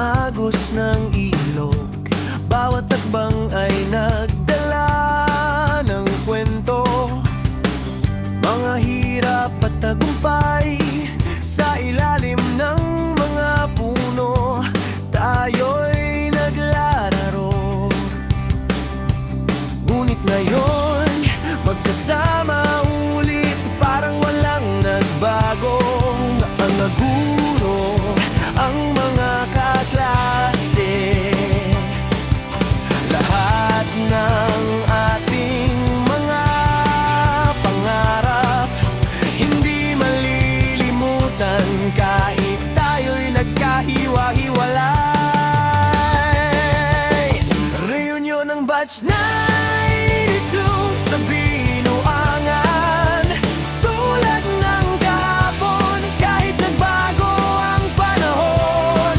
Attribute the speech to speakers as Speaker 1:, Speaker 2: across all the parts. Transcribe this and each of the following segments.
Speaker 1: agos ng ilog. Bawat takbang ay nagdala ng kwento, mga hirap at tagumpay. Sa ilalim ng mga puno, tayo'y naglalaro. Ngunit ngayon, magkasama ulit, parang walang nagbago. Ang naguro, ang mga kaklase, lahat ng ating mga pangarap hindi malilimutan kahit tayo'y nagkahiwa-hiwalay. Reunion ng Batch 92 sa Binuangan, tulad ng kahapon kahit nagbago ang panahon.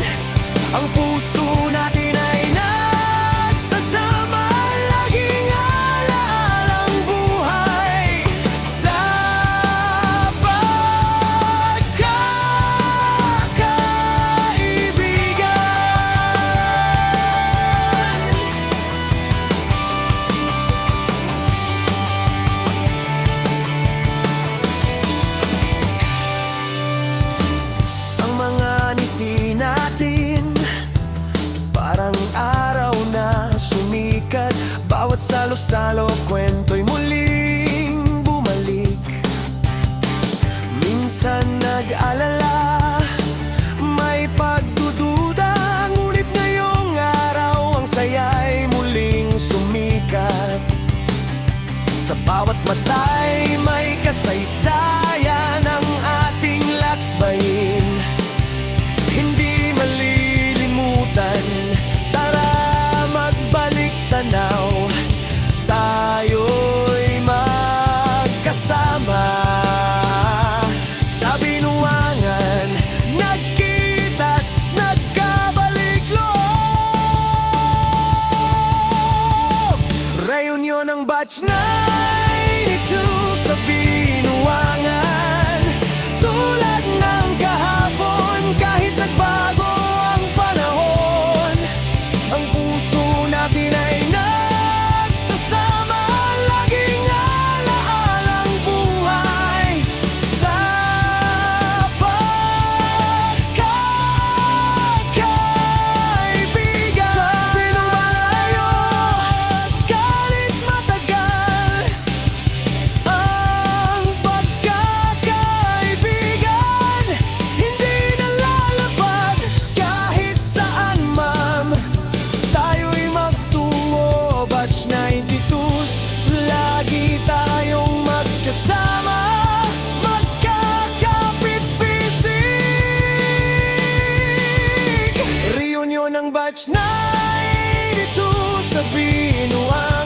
Speaker 1: Ang puso natin ay nagsasama, laging alaalang buhay sa ang mga ngiti natin, parang araw na sumikat. Bawat salo-salo, kwento'y muling bumalik. Minsan nag-alala, may pagdududa, ngunit ngayong araw ang saya'y muling sumikat. Sa bawat mata'y may kasaysayan ang ating lakbayin, hindi malilimutan. Tara magbalik tanaw, tayo'y magkasama. Sa Binuangan, nagkita't nagkabalik loob. Reunion ng Batch 92 sa Binuangan, tulad ng kahapon kahit nagbago ang panahon. Ang puso natin ay nagsasama, laging alaalang buhay sa pagkakaibigan. Sa pinumalayo, kahit matagal, ang pagkakaibigan hindi nalalapad. Kahit saan man tayo'y magtungo, Batch 92's, lagi tayong magkasama, magkakapit-bisig. Reunion ng Batch 92 sa Binuangan.